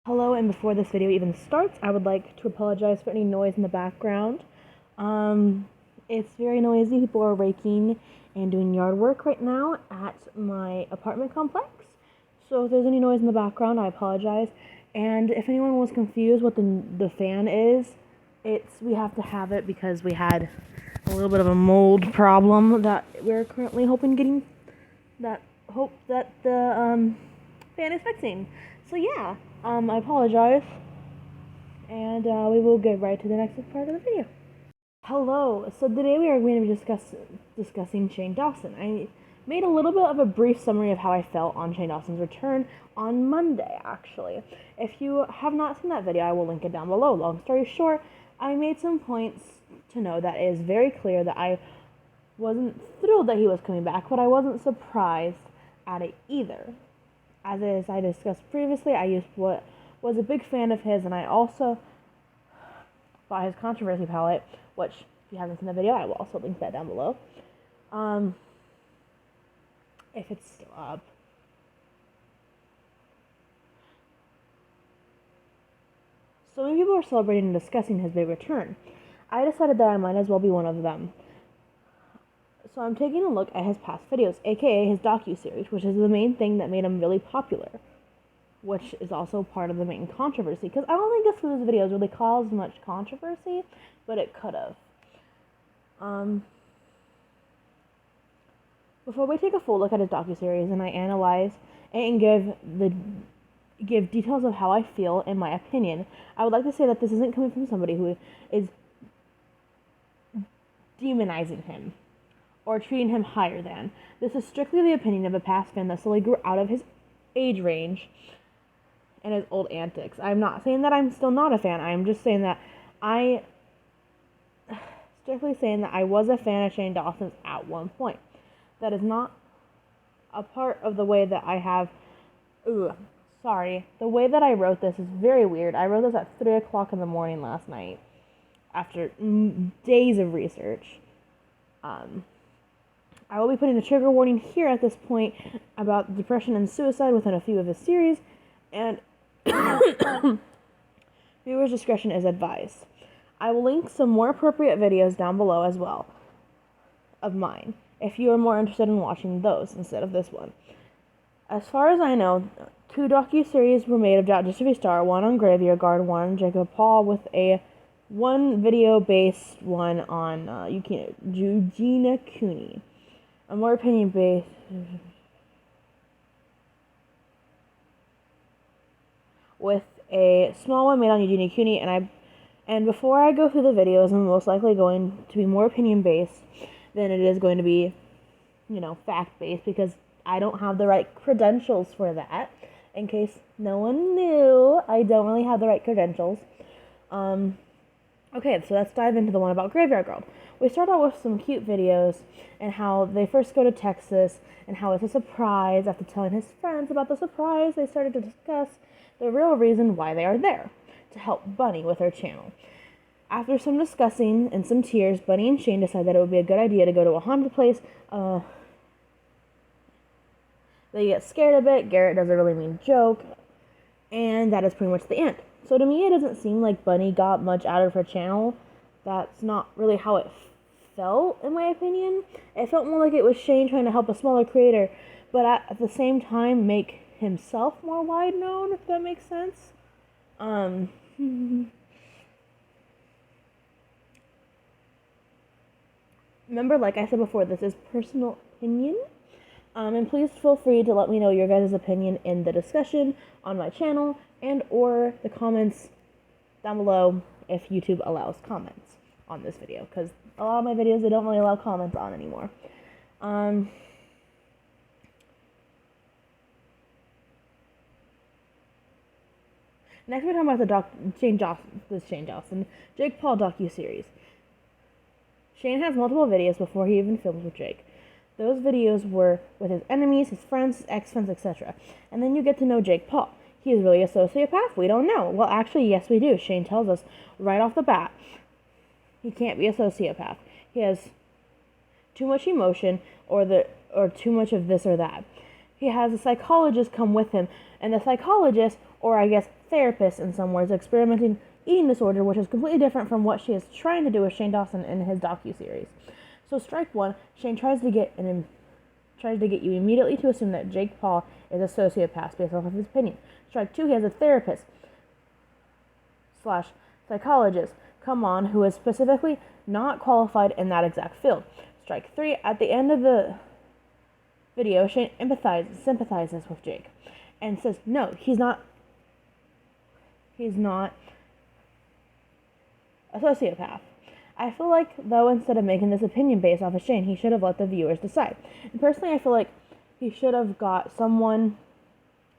Hello, and before this video even starts, I would like to apologize for any noise in the background. It's very noisy. People are raking and doing yard work right now at my apartment complex. So if there's any noise in the background, I apologize. And if anyone was confused what the fan is, we have to have it because we had a little bit of a mold problem that we're currently hoping that the fan is fixing. So yeah, I apologize, and we will get right to the next part of the video. Hello. So today we are going to be discussing Shane Dawson. I made a little bit of a brief summary of how I felt on Shane Dawson's return on Monday, actually. If you have not seen that video, I will link it down below. Long story short, I made some points to know that it is very clear that I wasn't thrilled that he was coming back, but I wasn't surprised at it either. As I discussed previously, I was a big fan of his, and I also bought his controversy palette, which, if you haven't seen the video, I will also link that down below. If it's still up. So many people are celebrating and discussing his big return. I decided that I might as well be one of them. So I'm taking a look at his past videos, aka his docu-series, which is the main thing that made him really popular, which is also part of the main controversy, because I don't think this of his videos really caused much controversy, but it could have. Before we take a full look at his docu-series and I analyze and give details of how I feel and my opinion, I would like to say that this isn't coming from somebody who is demonizing him or treating him higher than. This is strictly the opinion of a past fan that slowly grew out of his age range and his old antics. I'm not saying that I'm still not a fan. I'm just saying that I was a fan of Shane Dawson's at one point. That is not a part of the way that I have... The way that I wrote this is very weird. I wrote this at 3 o'clock in the morning last night after days of research. I will be putting a trigger warning here at this point about depression and suicide within a few of his series, and viewers' discretion is advised. I will link some more appropriate videos down below as well of mine, if you are more interested in watching those instead of this one. As far as I know, 2 docu-series were made of Just to Be Star, one on Graveyard Guard, one on Jacob Paul, with one video-based one on Eugenia Cooney. A more opinion-based... with a small one made on Eugenia Cooney, and before I go through the videos, I'm most likely going to be more opinion-based than it is going to be, fact-based, because I don't have the right credentials for that. In case no one knew, I don't really have the right credentials. Okay, so let's dive into the one about Graveyard Girl. We start out with some cute videos and how they first go to Texas and how it's a surprise. After telling his friends about the surprise, they started to discuss the real reason why they are there, to help Bunny with her channel. After some discussing and some tears, Bunny and Shane decide that it would be a good idea to go to a haunted place. They get scared a bit. Garrett does a really mean joke, and that is pretty much the end. So to me, it doesn't seem like Bunny got much out of her channel. That's not really how it felt, in my opinion. It felt more like it was Shane trying to help a smaller creator, but at the same time make himself more wide known, if that makes sense. Remember, like I said before, this is personal opinion. And please feel free to let me know your guys' opinion in the discussion on my channel and or the comments down below if YouTube allows comments on this video, because a lot of my videos they don't really allow comments on anymore. Next we're talking about the Shane Dawson Jake Paul docu-series. Shane has multiple videos before he even films with Jake. Those videos were with his enemies, his friends, his ex-friends, etc. And then you get to know Jake Paul. He is really a sociopath? We don't know. Well, actually, yes, we do. Shane tells us right off the bat. He can't be a sociopath. He has too much emotion or too much of this or that. He has a psychologist come with him, and the psychologist, or I guess therapist in some words, experimenting eating disorder, which is completely different from what she is trying to do with Shane Dawson in his docu-series. So strike one, Shane tries to get you immediately to assume that Jake Paul is a sociopath based off of his opinion. Strike two, he has a therapist / psychologist come on who is specifically not qualified in that exact field. Strike three, at the end of the video, Shane sympathizes with Jake and says, no, he's not a sociopath. I feel like, though, instead of making this opinion based off of Shane, he should have let the viewers decide. And personally, I feel like he should have got someone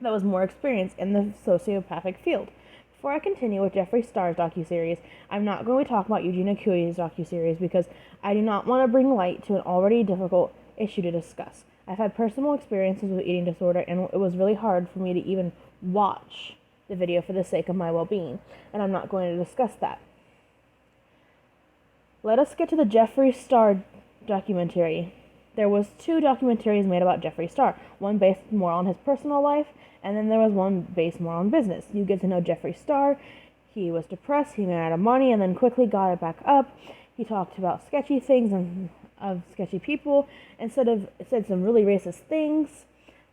that was more experienced in the sociopathic field. Before I continue with Jeffree Star's docuseries, I'm not going to talk about Eugene Akuya's docuseries because I do not want to bring light to an already difficult issue to discuss. I've had personal experiences with eating disorder, and it was really hard for me to even watch the video for the sake of my well-being, and I'm not going to discuss that. Let us get to the Jeffree Star documentary. There was 2 documentaries made about Jeffree Star, one based more on his personal life, and then there was one based more on business. You get to know Jeffree Star. He was depressed, he ran out of money, and then quickly got it back up. He talked about sketchy things and of sketchy people, said some really racist things,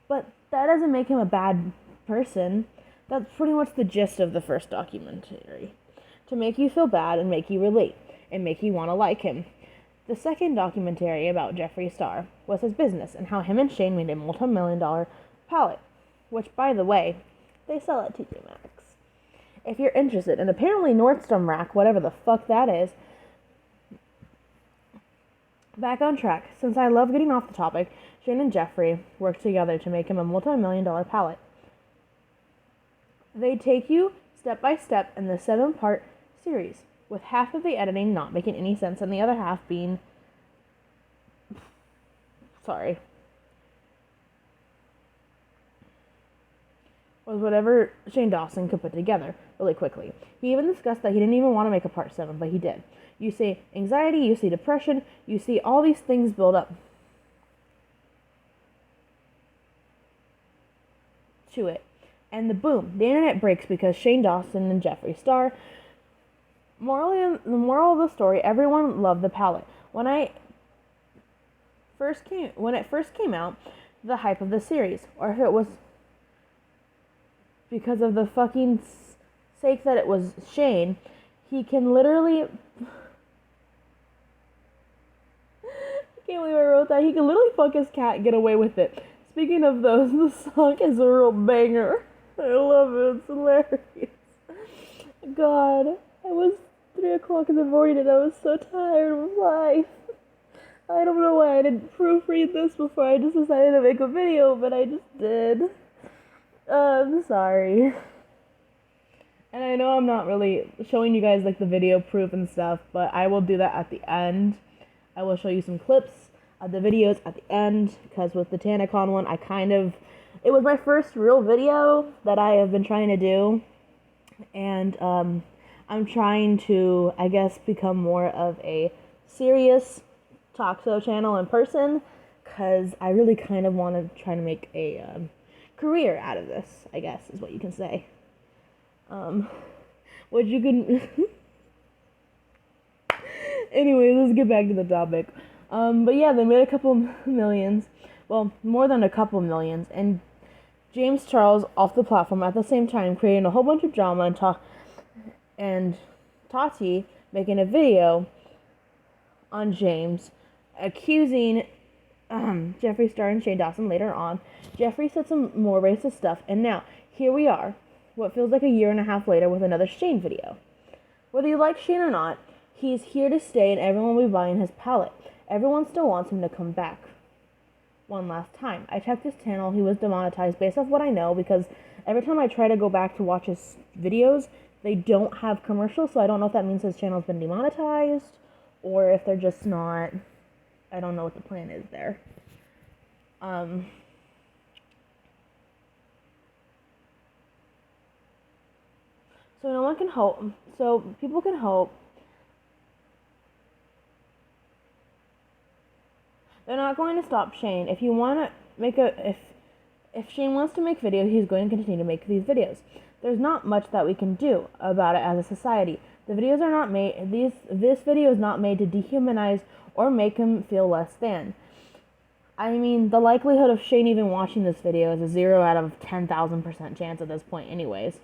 but that doesn't make him a bad person. That's pretty much the gist of the first documentary. To make you feel bad and make you relate, and make you want to like him. The second documentary about Jeffree Star was his business and how him and Shane made a multi-million-dollar palette, which, by the way, they sell at TJ Maxx. If you're interested, and apparently Nordstrom Rack, whatever the fuck that is. Back on track. Since I love getting off the topic, Shane and Jeffree worked together to make him a multi-million-dollar palette. They take you step by step in the 7-part series, with half of the editing not making any sense and the other half being was whatever Shane Dawson could put together really quickly. He even discussed that he didn't even want to make a part 7, but he did. You see anxiety, you see depression, you see all these things build up to it. And the internet breaks because Shane Dawson and Jeffree Star. The moral of the story, everyone loved the palette. When it first came out, the hype of the series, or if it was because of the fucking sake that it was Shane, he can literally, I can't believe I wrote that, he can literally fuck his cat and get away with it. Speaking of those, the song is a real banger. I love it, it's hilarious. God, I was 3 o'clock in the morning and I was so tired of life. I don't know why I didn't proofread this before I just decided to make a video, but I just did. I'm sorry. And I know I'm not really showing you guys like the video proof and stuff, but I will do that at the end. I will show you some clips of the videos at the end, because with the TanaCon one, it was my first real video that I have been trying to do, and I'm trying to, I guess, become more of a serious talk show channel in person, because I really kind of want to try to make a career out of this, I guess, is what you can say. Anyway, let's get back to the topic. But yeah, they made a couple millions, well, more than a couple millions, and James Charles off the platform at the same time, creating a whole bunch of drama, and Tati making a video on James, accusing Jeffree Star and Shane Dawson later on. Jeffree said some more racist stuff, and now, here we are, what feels like a year and a half later with another Shane video. Whether you like Shane or not, he's here to stay and everyone will be buying his palette. Everyone still wants him to come back one last time. I checked his channel, he was demonetized based off what I know, because every time I try to go back to watch his videos, they don't have commercials, so I don't know if that means his channel's been demonetized, or if they're just not, I don't know what the plan is there. So no one can hope, so people can hope. They're not going to stop Shane. If Shane wants to make videos, he's going to continue to make these videos. there's not much that we can do about it as a society. The videos are not made, this video is not made to dehumanize or make him feel less than. I mean, the likelihood of Shane even watching this video is a 0 out of 10,000% chance at this point anyways.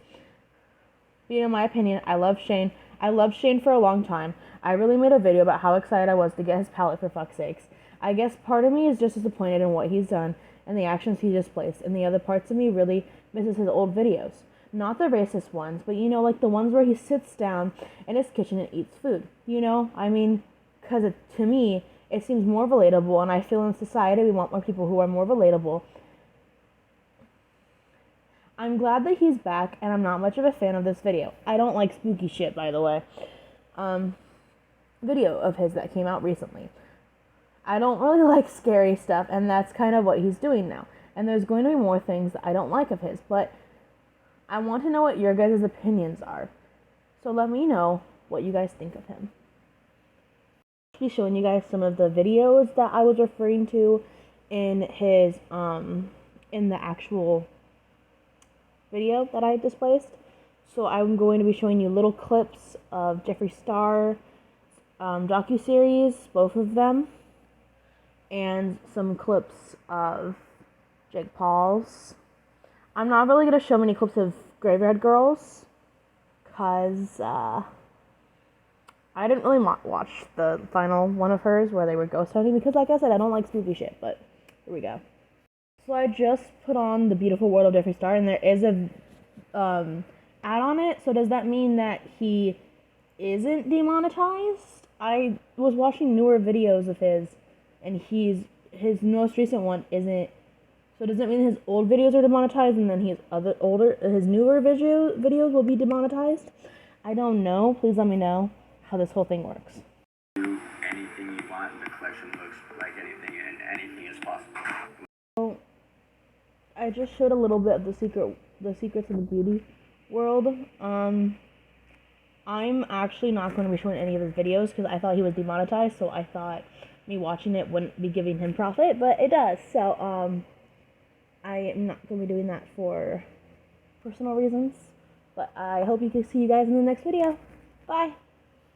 But in my opinion, I love Shane. I loved Shane for a long time. I really made a video about how excited I was to get his palette, for fuck's sakes. I guess part of me is just disappointed in what he's done and the actions he displays, and the other parts of me really misses his old videos. Not the racist ones, but like the ones where he sits down in his kitchen and eats food. I mean, because to me, it seems more relatable, and I feel in society we want more people who are more relatable. I'm glad that he's back, and I'm not much of a fan of this video. I don't like spooky shit, by the way. Video of his that came out recently. I don't really like scary stuff, and that's kind of what he's doing now. And there's going to be more things that I don't like of his, but I want to know what your guys' opinions are. So let me know what you guys think of him. I'll be showing you guys some of the videos that I was referring to in his, in the actual video that I displaced. So I'm going to be showing you little clips of Jeffree Star docu-series, both of them, and some clips of Jake Paul's. I'm not really going to show many clips of Graveyard Girls, because I didn't really watch the final one of hers where they were ghost hunting, because like I said, I don't like spooky shit, but here we go. So I just put on The Beautiful World of Jeffree Star, and there is a ad on it, so does that mean that he isn't demonetized? I was watching newer videos of his, and his most recent one isn't. So does that mean his old videos are demonetized, and then his newer videos will be demonetized? I don't know. Please let me know how this whole thing works. Do anything you want, and the collection looks like anything, and anything is possible. So I just showed a little bit of the secrets of the beauty world. I'm actually not going to be showing any of his videos because I thought he was demonetized, so I thought me watching it wouldn't be giving him profit, but it does. So I am not going to be doing that for personal reasons, but I hope you can see you guys in the next video. Bye!